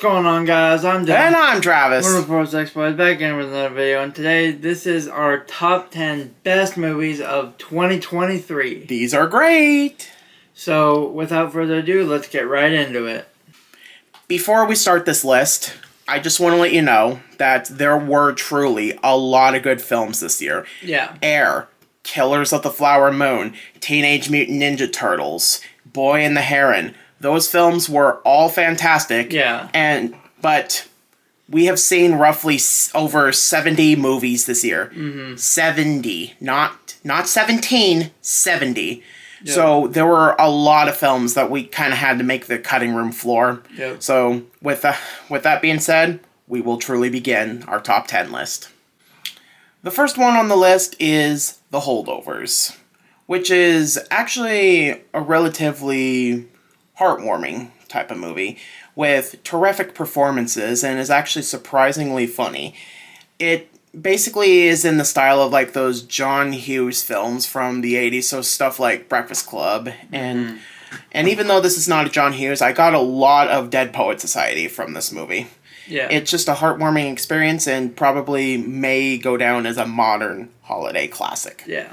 going on, guys? I'm Dylan. And I'm Travis. We're Reports X-Boys back in with another video, and today this is our top 10 best movies of 2023. These are great. So, without further ado, let's get right into it. Before we start this list, I just want to let you know that there were truly a lot of good films this year. Yeah. Air, Killers of the Flower Moon, Teenage Mutant Ninja Turtles, Boy and the Heron. Those films were all fantastic. Yeah. But we have seen roughly over 70 movies this year. Mm-hmm. 70. Not 17, 70. Yep. So there were a lot of films that we kind of had to make the cutting room floor. Yep. So with that being said, we will truly begin our top 10 list. The first one on the list is The Holdovers, which is actually a relatively heartwarming type of movie with terrific performances and is actually surprisingly funny. It basically is in the style of like those John Hughes films from the 80s, so stuff like Breakfast Club. And even though this is not a John Hughes, I got a lot of Dead Poet Society from this movie. Yeah. It's just a heartwarming experience and probably may go down as a modern holiday classic. Yeah.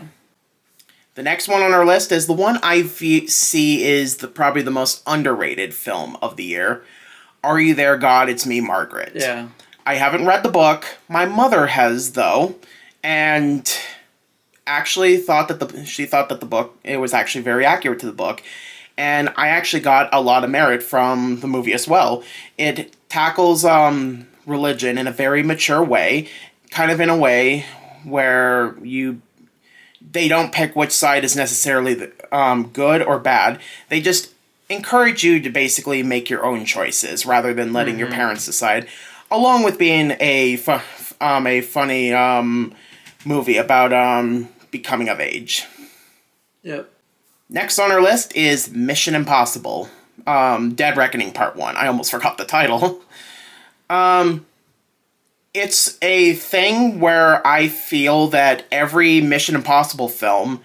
The next one on our list is the one I see is probably the most underrated film of the year. Are You There, God? It's Me, Margaret. Yeah. I haven't read the book. My mother has, though, and actually thought that the book, it was actually very accurate to the book, and I actually got a lot of merit from the movie as well. It tackles religion in a very mature way, kind of in a way where they don't pick which side is necessarily good or bad. They just encourage you to basically make your own choices rather than letting your parents decide. Along with being a funny movie about becoming of age. Yep. Next on our list is Mission Impossible, Dead Reckoning Part 1. I almost forgot the title. It's a thing where I feel that every Mission Impossible film,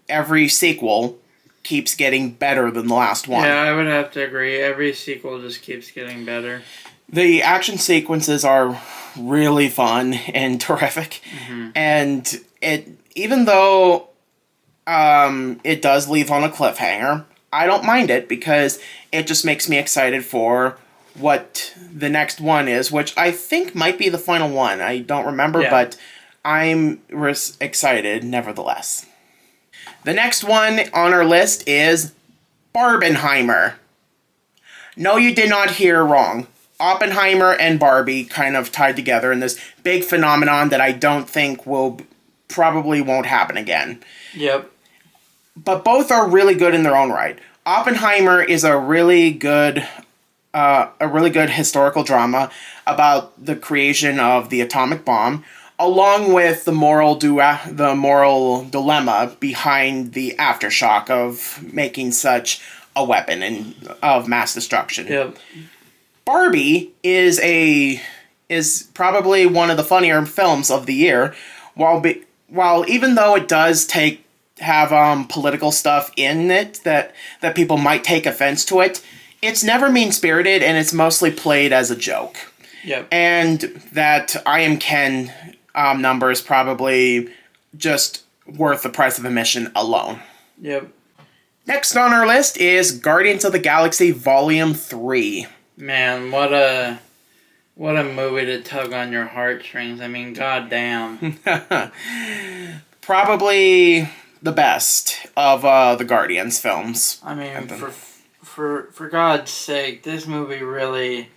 every sequel, keeps getting better than the last one. Yeah, I would have to agree. Every sequel just keeps getting better. The action sequences are really fun and terrific. Mm-hmm. And even though it does leave on a cliffhanger, I don't mind it because it just makes me excited for what the next one is, which I think might be the final one. I don't remember, but I'm excited nevertheless. The next one on our list is Barbenheimer. No, you did not hear wrong. Oppenheimer and Barbie kind of tied together in this big phenomenon that I don't think probably won't happen again. Yep. But both are really good in their own right. Oppenheimer is a really good historical drama about the creation of the atomic bomb, along with the moral dilemma behind the aftershock of making such a weapon of mass destruction. Yep. Barbie is probably one of the funnier films of the year, while even though it does have political stuff in it that people might take offense to it, it's never mean-spirited, and it's mostly played as a joke. Yep. And that I Am Ken number is probably just worth the price of admission alone. Yep. Next on our list is Guardians of the Galaxy Volume 3. Man, what a movie to tug on your heartstrings. I mean, goddamn. Probably the best of the Guardians films. I mean, for God's sake, this movie really...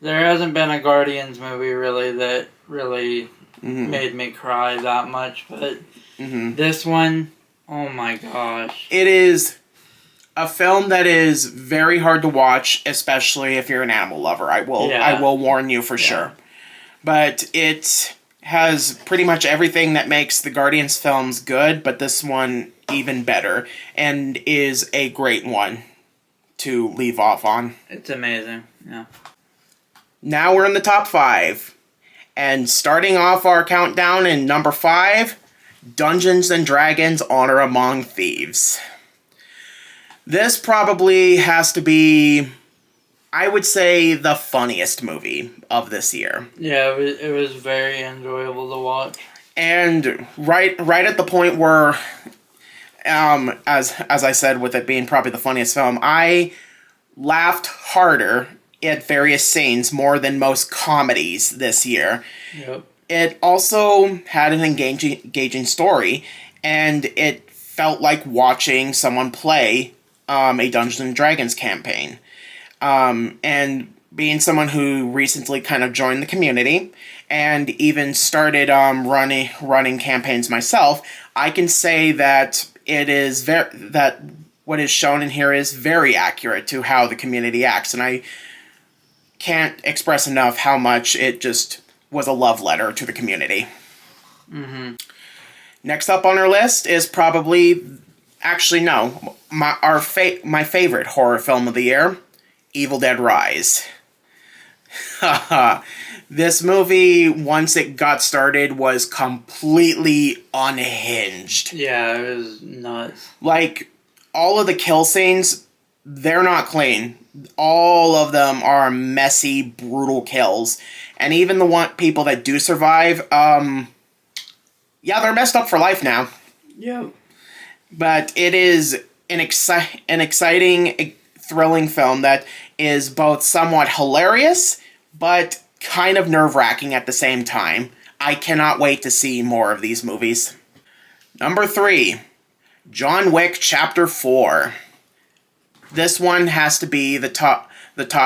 There hasn't been a Guardians movie really that really made me cry that much, but this one, oh my gosh. It is a film that is very hard to watch, especially if you're an animal lover. I will warn you for sure. But it has pretty much everything that makes the Guardians films good, but this one even better, and is a great one to leave off on. It's amazing, yeah. Now we're in the top 5. And starting off our countdown in number 5, Dungeons & Dragons Honor Among Thieves. This probably has to be I would say, the funniest movie of this year. Yeah, it was very enjoyable to watch. And right at the point where, as I said, with it being probably the funniest film, I laughed harder at various scenes more than most comedies this year. Yep. It also had an engaging story, and it felt like watching someone play a Dungeons and Dragons campaign. And being someone who recently kind of joined the community and even started running campaigns myself, I can say that it is that what is shown in here is very accurate to how the community acts, and I can't express enough how much it just was a love letter to the community. Mm-hmm. Next up on our list is probably, actually no, my favorite horror film of the year, Evil Dead Rise. This movie, once it got started, was completely unhinged. Yeah, it was nuts. Like, all of the kill scenes, they're not clean. All of them are messy, brutal kills. And even the people that do survive, yeah, they're messed up for life now. Yep. But it is an exciting, thrilling film that is both somewhat hilarious, but kind of nerve-wracking at the same time. I cannot wait to see more of these movies. Number 3, John Wick Chapter 4. This one has to be the top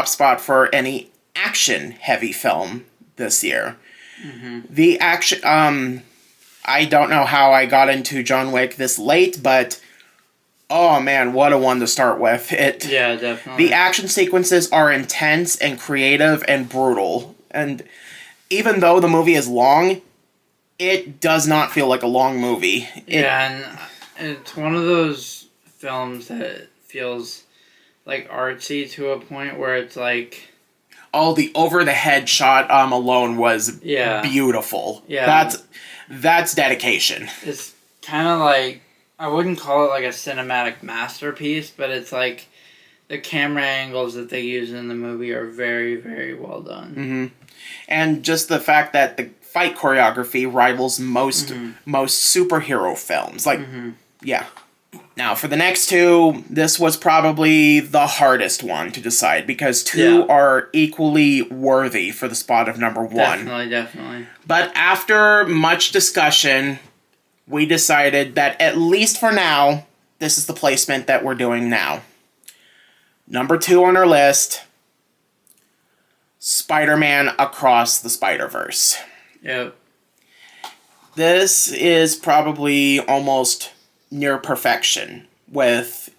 spot for any action-heavy film this year. Mm-hmm. The action, I don't know how I got into John Wick this late, but oh man, what a one to start with. Yeah, definitely. The action sequences are intense and creative and brutal. And even though the movie is long, it does not feel like a long movie. And it's one of those films that feels like artsy to a point where it's like... Oh, the over-the-head shot alone was beautiful. Yeah. That's dedication. It's kind of like... I wouldn't call it like a cinematic masterpiece, but it's like the camera angles that they use in the movie are very, very well done. Mm-hmm. And just the fact that the fight choreography rivals most superhero films. Like, yeah. Now, for the next two, this was probably the hardest one to decide, because two are equally worthy for the spot of number 1. Definitely. But after much discussion, we decided that, at least for now, this is the placement that we're doing now. Number 2 on our list, Spider-Man Across the SpiderVerse. Yep. This is probably almost near perfection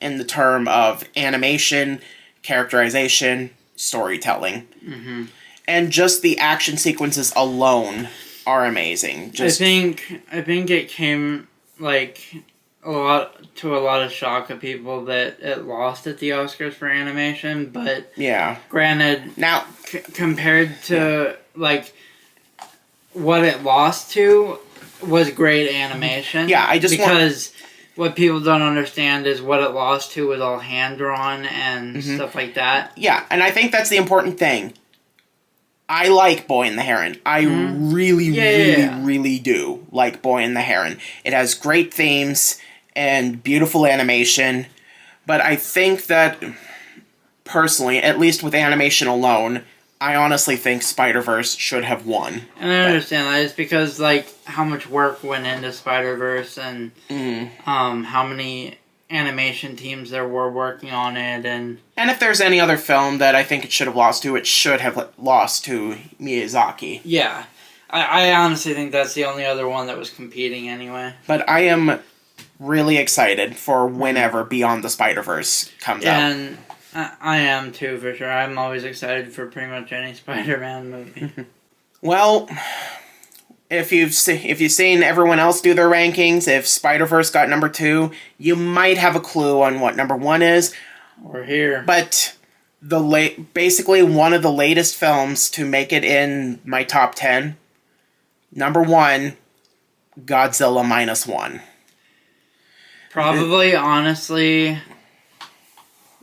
in the term of animation, characterization, storytelling. Mm-hmm. And just the action sequences alone are amazing. I think it came like a lot of shock of people that it lost at the Oscars for animation, but granted, now compared to like what it lost to was great animation. Yeah, because what people don't understand is what it lost to was all hand drawn and stuff like that. Yeah, and I think that's the important thing. I like Boy and the Heron. I really do like Boy and the Heron. It has great themes and beautiful animation, but I think that, personally, at least with animation alone, I honestly think SpiderVerse should have won. And I understand that. It's because, like, how much work went into SpiderVerse and how many animation teams there were working on it. And if there's any other film that I think it should have lost to, it should have lost to Miyazaki. Yeah. I honestly think that's the only other one that was competing anyway. But I am really excited for whenever Beyond the Spider-Verse comes out. And I am too, for sure. I'm always excited for pretty much any Spider-Man movie. Well, if you've seen everyone else do their rankings, if Spider-Verse got number 2, you might have a clue on what number 1 is. Or here. But basically one of the latest films to make it in my top 10. Number 1, Godzilla -1. Probably, honestly,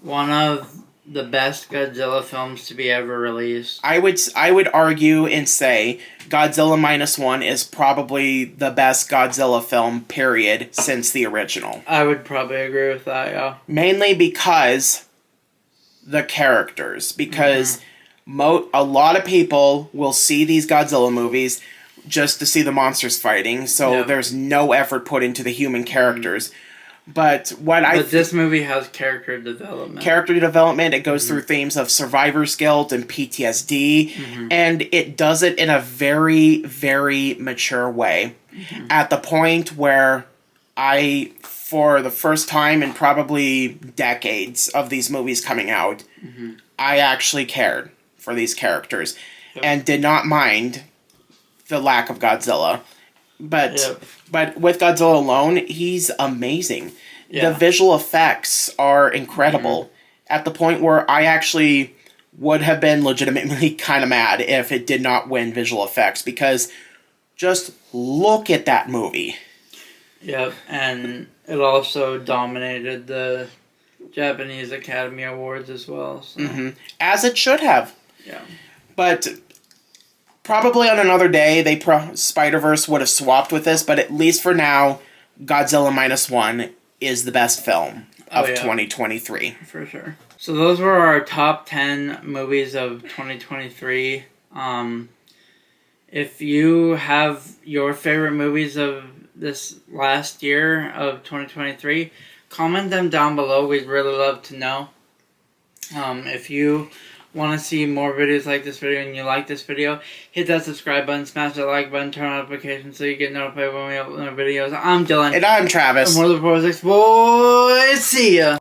one of the best Godzilla films to be ever released. I would argue and say Godzilla -1 is probably the best Godzilla film, period, since the original. I would probably agree with that, yeah. Mainly because the characters. Because a lot of people will see these Godzilla movies just to see the monsters fighting, so there's no effort put into the human characters. But this movie has character development. It goes through themes of survivor's guilt and PTSD, and it does it in a very, very mature way. At the point where for the first time in probably decades of these movies coming out, I actually cared for these characters and did not mind the lack of Godzilla. But with Godzilla alone, he's amazing. The visual effects are incredible. At the point where I actually would have been legitimately kind of mad if it did not win visual effects, because just look at that movie. Yep, and it also dominated the Japanese Academy Awards as well. So. As it should have. Yeah. But probably on another day, SpiderVerse would have swapped with this, but at least for now, Godzilla -1 is the best film of 2023. For sure. So those were our top 10 movies of 2023. If you have your favorite movies of this last year of 2023, comment them down below. We'd really love to know. If you want to see more videos like this video and you like this video, hit that subscribe button, smash that like button, turn on notifications so you get notified when we upload videos. I'm Dylan. And I'm Travis. And we're the Projects Boys. See ya.